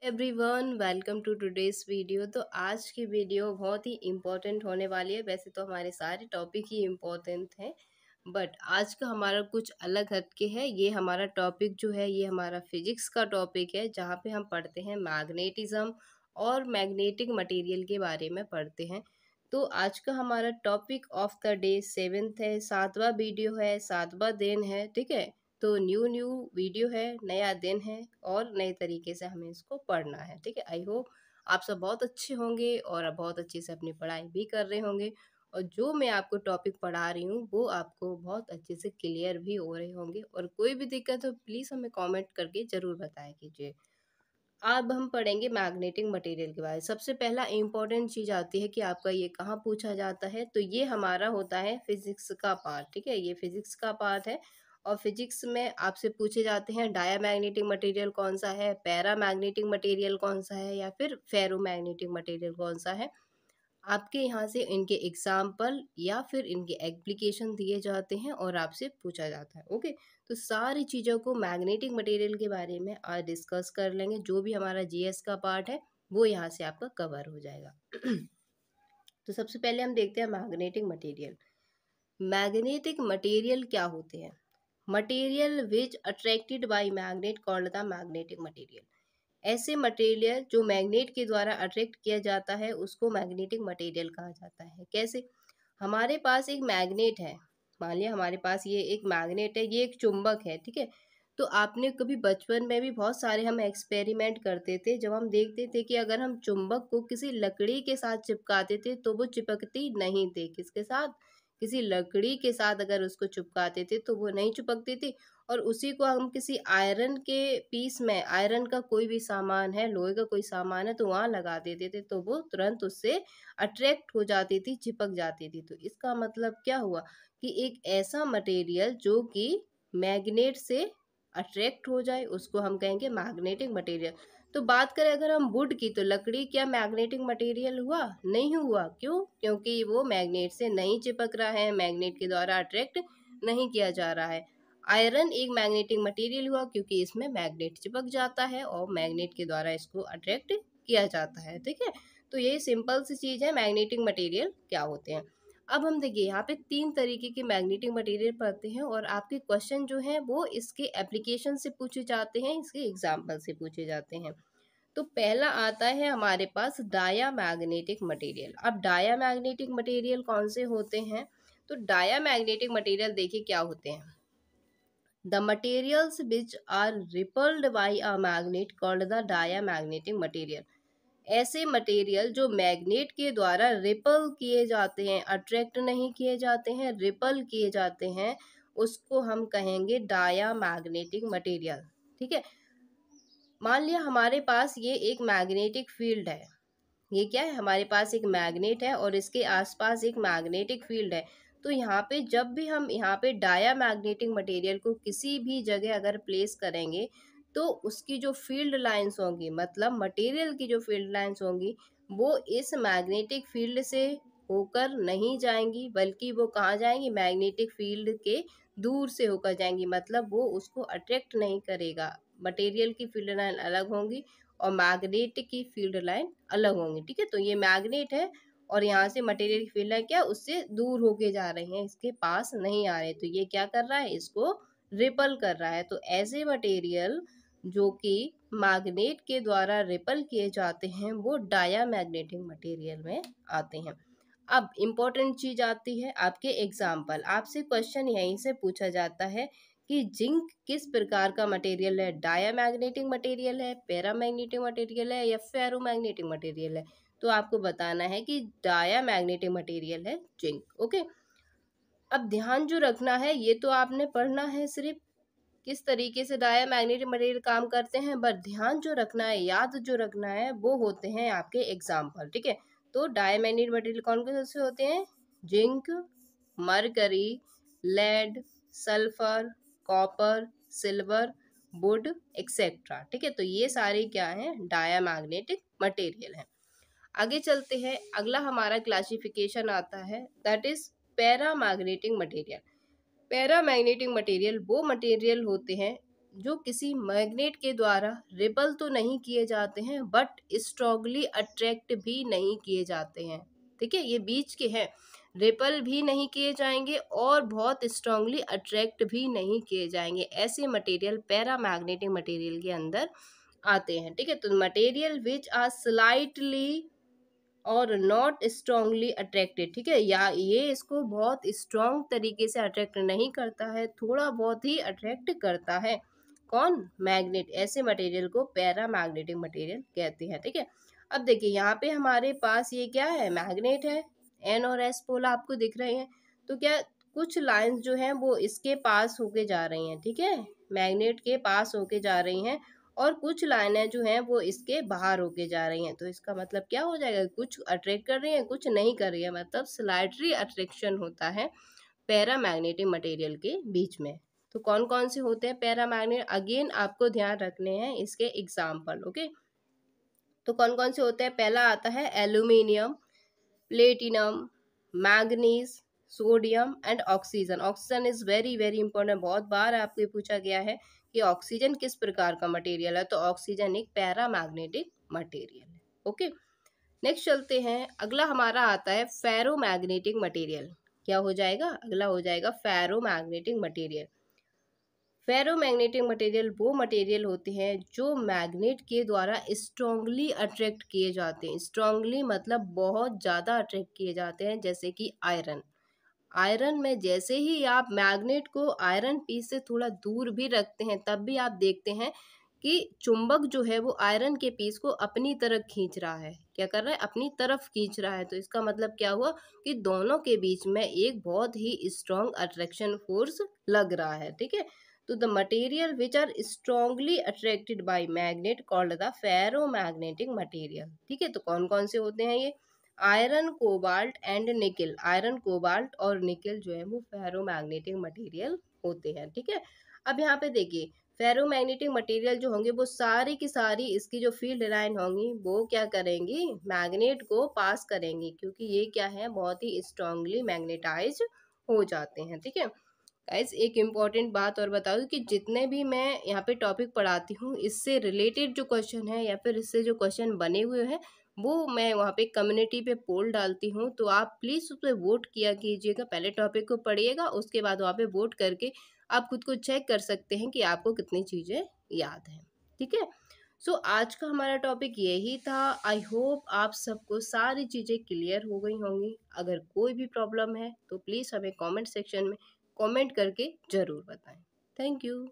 Everyone welcome to today's video. तो आज की वीडियो बहुत ही इम्पोर्टेंट होने वाली है। वैसे तो हमारे सारे टॉपिक ही इम्पोर्टेंट हैं, बट आज का हमारा कुछ अलग हटके है। ये हमारा टॉपिक जो है ये हमारा फिजिक्स का टॉपिक है, जहाँ पे हम पढ़ते हैं मैग्नेटिज्म और मैग्नेटिक मटेरियल के बारे में पढ़ते हैं। तो आज का हमारा topic of the day 7th है, 7वां वीडियो है, 7वां दिन है। ठीक है, तो न्यू वीडियो है, नया दिन है और नए तरीके से हमें इसको पढ़ना है। ठीक है, आई होप आप सब बहुत अच्छे होंगे और बहुत अच्छे से अपनी पढ़ाई भी कर रहे होंगे, और जो मैं आपको टॉपिक पढ़ा रही हूँ वो आपको बहुत अच्छे से क्लियर भी हो रहे होंगे। और कोई भी दिक्कत हो प्लीज़ हमें कमेंट करके ज़रूर बताया कीजिए। अब हम पढ़ेंगे मैग्नेटिक मटेरियल के बारे में। सबसे पहला इम्पोर्टेंट चीज़ आती है कि आपका ये कहाँ पूछा जाता है, तो ये हमारा होता है फिजिक्स का पार्ट। ठीक है, ये फिजिक्स का पार्ट है और फिजिक्स में आपसे पूछे जाते हैं डायामैग्नेटिक मटेरियल कौन सा है, पैरामैग्नेटिक मटेरियल कौन सा है, या फिर फेरोमैग्नेटिक मटेरियल कौन सा है। आपके यहाँ से इनके एग्जाम्पल या फिर इनके एप्लीकेशन दिए जाते हैं और आपसे पूछा जाता है। ओके, तो सारी चीज़ों को मैग्नेटिक मटेरियल के बारे में आज डिस्कस कर लेंगे। जो भी हमारा जीएस का पार्ट है वो यहाँ से आपका कवर हो जाएगा। तो सबसे पहले हम देखते हैं मैग्नेटिक मटेरियल। मैग्नेटिक मटेरियल क्या होते हैं? Material which attracted by magnet called the magnetic material. ऐसे मटेरियल जो मैग्नेट के द्वारा अट्रैक्ट किया जाता है उसको मैग्नेटिक मटेरियल कहा जाता है। कैसे? हमारे पास एक मैग्नेट है, मान लिया हमारे पास ये एक मैग्नेट है, ये एक चुंबक है। ठीक है, तो आपने कभी बचपन में भी बहुत सारे हम एक्सपेरिमेंट करते थे, जब हम देखते थे कि अगर हम चुंबक को किसी लकड़ी के साथ चिपकाते थे तो वो चिपकती नहीं थे। किसके साथ? किसी लकड़ी के साथ अगर उसको चिपकाते थे तो वो नहीं चिपकती थी। और उसी को हम किसी आयरन के पीस में, आयरन का कोई भी सामान है, लोहे का कोई सामान है, तो वहाँ लगा देते थे तो वो तुरंत उससे अट्रैक्ट हो जाती थी, चिपक जाती थी। तो इसका मतलब क्या हुआ कि एक ऐसा मटेरियल जो कि मैग्नेट से अट्रैक्ट हो जाए उसको हम कहेंगे मैग्नेटिक मटेरियल। तो बात करें अगर हम वुड की, तो लकड़ी क्या मैग्नेटिक मटेरियल हुआ? नहीं हुआ। क्यों? क्योंकि वो मैग्नेट से नहीं चिपक रहा है, मैग्नेट के द्वारा अट्रैक्ट नहीं किया जा रहा है। आयरन एक मैग्नेटिक मटेरियल हुआ क्योंकि इसमें मैग्नेट चिपक जाता है और मैग्नेट के द्वारा इसको अट्रैक्ट किया जाता है। ठीक है, तो ये सिंपल सी चीज़ है मैग्नेटिक मटेरियल क्या होते हैं। अब हम देखिए यहाँ पे 3 तरीके के मैग्नेटिक मटेरियल पढ़ते हैं और आपके क्वेश्चन जो हैं वो इसके एप्लीकेशन से पूछे जाते हैं, इसके एग्जाम्पल से पूछे जाते हैं। तो पहला आता है हमारे पास डायामैग्नेटिक मटेरियल। अब डायामैग्नेटिक मटेरियल कौन से होते हैं? तो डायामैग्नेटिक मटेरियल देखिए क्या होते हैं। The materials which are repelled by a magnet called the diamagnetic material। ऐसे मटेरियल जो मैग्नेट के द्वारा रिपल किए जाते हैं, अट्रैक्ट नहीं किए जाते हैं, रिपल किए जाते हैं, उसको हम कहेंगे डायामैग्नेटिक मटेरियल। ठीक है, मान लिया हमारे पास ये एक मैग्नेटिक फील्ड है। ये क्या है? हमारे पास एक मैग्नेट है और इसके आसपास एक मैग्नेटिक फील्ड है। तो यहाँ पे जब भी हम यहाँ पे डायामैग्नेटिक मटेरियल को किसी भी जगह अगर प्लेस करेंगे तो उसकी जो फील्ड लाइंस होंगी, मतलब मटेरियल की जो फील्ड लाइंस होंगी, वो इस मैग्नेटिक फील्ड से होकर नहीं जाएंगी, बल्कि वो कहाँ जाएंगी? मैग्नेटिक फील्ड के दूर से होकर जाएंगी। मतलब वो उसको अट्रैक्ट नहीं करेगा। मटेरियल की फील्ड लाइन अलग होंगी और मैग्नेट की फील्ड लाइन अलग होंगी। ठीक है, तो ये मैग्नेट है और यहाँ से मटेरियल की फील्ड लाइन क्या उससे दूर होके जा रही हैं, इसके पास नहीं आ रहे। तो ये क्या कर रहा है? इसको रिपल कर रहा है। तो ऐसे मटेरियल जो कि मैग्नेट के द्वारा रिपल किए जाते हैं वो डायामैग्नेटिक मटेरियल में आते हैं। अब इम्पोर्टेंट चीज आती है आपके एग्जाम्पल। आपसे क्वेश्चन यहीं से पूछा जाता है कि जिंक किस प्रकार का मटेरियल है? डायामैग्नेटिक मटेरियल है, पैरामैग्नेटिक मटेरियल है, या फेरोमैग्नेटिक मटेरियल है? तो आपको बताना है कि डायामैग्नेटिक मटेरियल है जिंक। ओके, अब ध्यान जो रखना है, ये तो आपने पढ़ना है सिर्फ किस तरीके से डायामैग्नेटिक मटेरियल काम करते हैं, बट ध्यान जो रखना है, याद जो रखना है, वो होते हैं आपके एग्जाम्पल। ठीक है, तो डायामैग्नेटिक मटेरियल कौन कौन से होते हैं? Zinc, mercury, lead, sulphur, copper, silver, wood etcetera. ठीक है, तो ये सारे क्या हैं? डायामैग्नेटिक मटेरियल हैं। आगे चलते हैं, अगला हमारा क्लासिफिकेशन आता है that is paramagnetic material. Paramagnetic material वो मटेरियल होते हैं जो किसी मैग्नेट के द्वारा रिपल तो नहीं किए जाते हैं बट स्ट्रांगली अट्रैक्ट भी नहीं किए जाते हैं। ठीक है, ये बीच के हैं, रिपल भी नहीं किए जाएंगे और बहुत स्ट्रांगली अट्रैक्ट भी नहीं किए जाएंगे, ऐसे मटेरियल पैरामैग्नेटिक मटेरियल के अंदर आते हैं। ठीक है, तो मटेरियल विच आर स्लाइटली और नॉट स्ट्रांगली अट्रैक्टेड। ठीक है, या ये इसको बहुत स्ट्रांग तरीके से अट्रैक्ट नहीं करता है, थोड़ा बहुत ही अट्रैक्ट करता है। कौन? मैग्नेट। ऐसे मटेरियल को पैरामैग्नेटिक मटेरियल कहते हैं। ठीक है, अब देखिए यहाँ पे हमारे पास ये क्या है, मैग्नेट है, एन और एस पोल आपको दिख रहे हैं। तो क्या कुछ लाइंस जो हैं वो इसके पास होके जा रही हैं। ठीक है, मैग्नेट के पास होके जा रही हैं और कुछ लाइनें जो हैं वो इसके बाहर होके जा रही हैं। तो इसका मतलब क्या हो जाएगा, कुछ अट्रैक्ट कर रही हैं, कुछ नहीं कर रही है, मतलब स्लाइटरी अट्रैक्शन होता है पैरामैग्नेटिक मटेरियल के बीच में। तो कौन कौन से होते हैं पैरामैग्नेट, अगेन आपको ध्यान रखने हैं इसके एग्जाम्पल। ओके, तो कौन कौन से होते हैं, पहला आता है aluminium, platinum, manganese, sodium and oxygen. Oxygen is very very important, बहुत बार आपको पूछा गया है कि ऑक्सीजन किस प्रकार का मटेरियल है, तो ऑक्सीजन एक पैरामैग्नेटिक मटेरियल है। ओके, नेक्स्ट चलते हैं, अगला हमारा आता है फेरोमैग्नेटिक मटेरियल। क्या हो जाएगा, अगला हो जाएगा फेरोमैग्नेटिक मटेरियल। फेरोमैग्नेटिक मटेरियल वो मटेरियल होते हैं जो मैग्नेट के द्वारा स्ट्रांगली अट्रैक्ट किए जाते हैं। स्ट्रांगली मतलब बहुत ज़्यादा अट्रैक्ट किए जाते हैं, जैसे कि आयरन। आयरन में जैसे ही आप मैग्नेट को आयरन पीस से थोड़ा दूर भी रखते हैं, तब भी आप देखते हैं कि चुंबक जो है वो आयरन के पीस को अपनी तरफ खींच रहा है। क्या कर रहा है, अपनी तरफ खींच रहा है। तो इसका मतलब क्या हुआ कि दोनों के बीच में एक बहुत ही स्ट्रॉन्ग अट्रैक्शन फोर्स लग रहा है। ठीक है, तो the material which are strongly attracted by magnet called the ferromagnetic material. ठीक है, तो कौन कौन से होते हैं ये, iron, cobalt and nickel. Iron, cobalt और निकल जो है वो फेरोमैग्नेटिक मटेरियल होते हैं। ठीक है, अब यहाँ पे देखिए फेरोमैग्नेटिक मटेरियल जो होंगे वो सारी की सारी इसकी जो फील्ड लाइन होंगी वो क्या करेंगी, मैग्नेट को पास करेंगी, क्योंकि ये क्या है, बहुत ही स्ट्रांगली मैग्नेटाइज हो जाते हैं। ठीक है गाइस, एक इम्पॉर्टेंट बात और बता दूं कि जितने भी मैं यहाँ पे टॉपिक पढ़ाती हूँ इससे रिलेटेड जो क्वेश्चन है या फिर इससे जो क्वेश्चन बने हुए हैं वो मैं वहाँ पे कम्युनिटी पे पोल डालती हूँ, तो आप प्लीज़ उस पर वोट किया कीजिएगा। पहले टॉपिक को पढ़िएगा, उसके बाद वहाँ पे वोट करके आप खुद को चेक कर सकते हैं कि आपको कितनी चीज़ें याद हैं। ठीक है, सो आज का हमारा टॉपिक यही था। आई होप आप सबको सारी चीज़ें क्लियर हो गई होंगी। अगर कोई भी प्रॉब्लम है तो प्लीज़ हमें कमेंट सेक्शन में कमेंट करके ज़रूर बताएं। Thank you.